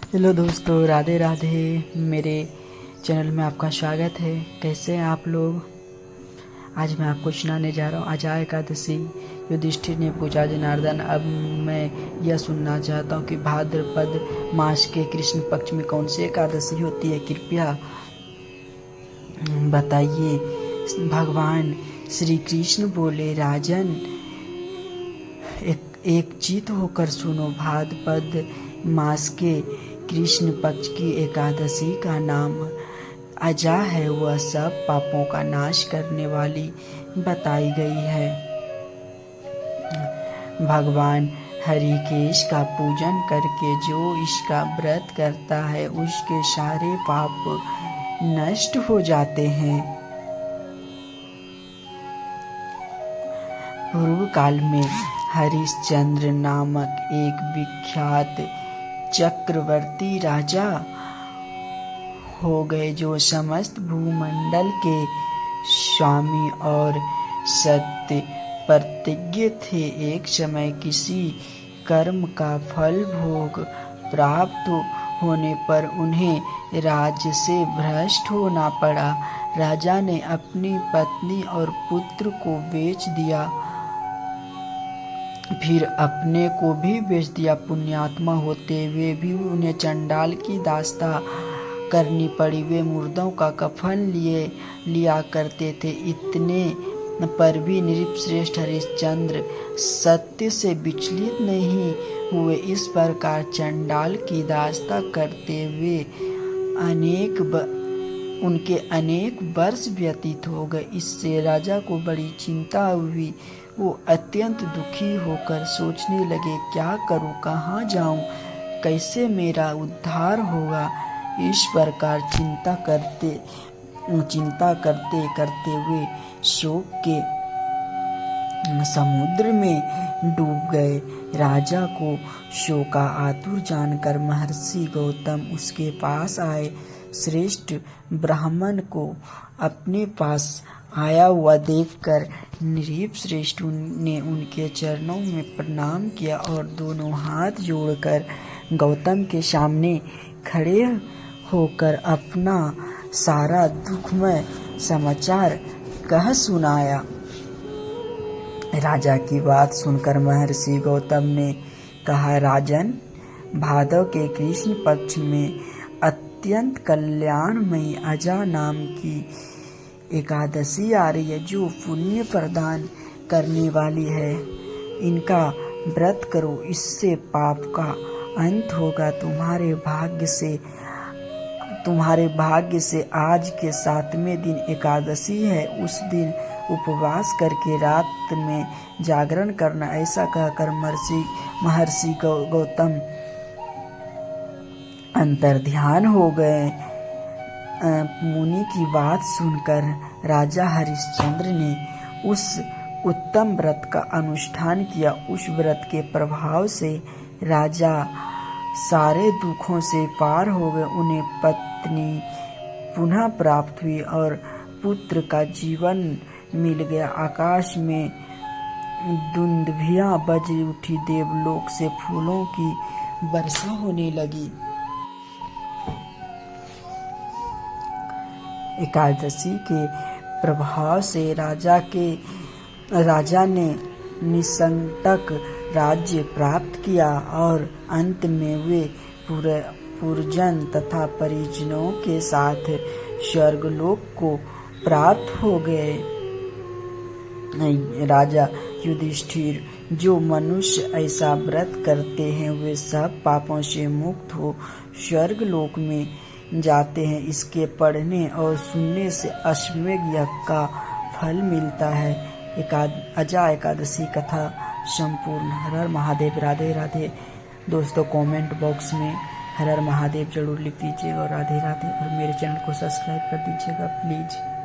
Hello दोस्तों, राधे राधे। मेरे channel में आपका स्वागत है। कैसे हैं आप लोग? आज मैं आपको सुनाने जा रहा हूँ अजा एकादशी। युधिष्ठिर ने पूछा, जनार्दन, अब मैं यह सुनना चाहता हूँ कि भाद्रपद मास के कृष्ण पक्ष में कौन सी एकादशी होती है, कृपया बताइए। भगवान श्री कृष्ण बोले, राजन, एक चित होकर सुनो। भाद्रपद मास के कृष्ण पक्ष की एकादशी का नाम अजा है। वह सब पापों का नाश करने वाली बताई गई है। भगवान हरिकेश का पूजन करके जो इसका व्रत करता है उसके सारे पाप नष्ट हो जाते हैं। पूर्व काल में हरिश्चंद्र नामक एक विख्यात चक्रवर्ती राजा हो गए, जो समस्त भूमंडल के स्वामी और सत्य प्रतिज्ञ थे। एक समय किसी कर्म का फल भोग प्राप्त होने पर उन्हें राज्य से भ्रष्ट होना पड़ा। राजा ने अपनी पत्नी और पुत्र को बेच दिया, फिर अपने को भी बेच दिया। पुण्यात्मा होते हुए भी उन्हें चंडाल की दास्ता करनी पड़ी। वे मुर्दों का कफन लिया करते थे। इतने पर भी नृपश्रेष्ठ हरिश्चंद्र सत्य से विचलित नहीं हुए। इस प्रकार चंडाल की दास्ता करते हुए उनके अनेक वर्ष व्यतीत हो गए। इससे राजा को बड़ी चिंता हुई। वो अत्यंत दुखी होकर सोचने लगे, क्या करूं, कहाँ जाऊं, कैसे मेरा उद्धार होगा। इस प्रकार चिंता करते करते हुए शोक के समुद्र में डूब गए। राजा को शोकातुर जानकर महर्षि गौतम उसके पास आए। श्रेष्ठ ब्राह्मण को अपने पास आया हुआ देखकर नृपश्रेष्ठ ने उनके चरणों में प्रणाम किया और दोनों हाथ जोड़कर गौतम के सामने खड़े होकर अपना सारा दुखमय समाचार कह सुनाया। राजा की बात सुनकर महर्षि गौतम ने कहा, राजन, भादव के कृष्ण पक्ष में अत्यंत कल्याणमयी अजा नाम की एकादशी आ रही है, जो पुण्य प्रदान करने वाली है। इनका व्रत करो, इससे पाप का अंत होगा। तुम्हारे भाग्य से आज के 7वें दिन एकादशी है। उस दिन उपवास करके रात में जागरण करना। ऐसा कहकर महर्षि गौतम अंतर्ध्यान हो गए। मुनि की बात सुनकर राजा हरिश्चंद्र ने उस उत्तम व्रत का अनुष्ठान किया। उस व्रत के प्रभाव से राजा सारे दुखों से पार हो गए। उन्हें पत्नी पुनः प्राप्त हुई और पुत्र का जीवन मिल गया। आकाश में दुंदुभियां बज उठी। देवलोक से फूलों की वर्षा होने लगी। एकादशी के प्रभाव से राजा ने निसंकट राज्य प्राप्त किया और अंत में वे पुरजन तथा परिजनों के साथ स्वर्गलोक को प्राप्त हो गए। राजा युधिष्ठिर, जो मनुष्य ऐसा व्रत करते हैं वे सब पापों से मुक्त हो स्वर्गलोक में जाते हैं। इसके पढ़ने और सुनने से अश्वमेध यज्ञ का फल मिलता है। अजा एकादशी कथा संपूर्ण। हर हर महादेव। राधे राधे। दोस्तों, कमेंट बॉक्स में हर हर महादेव जरूर लिख दीजिएगा और राधे राधे, और मेरे चैनल को सब्सक्राइब कर दीजिएगा प्लीज।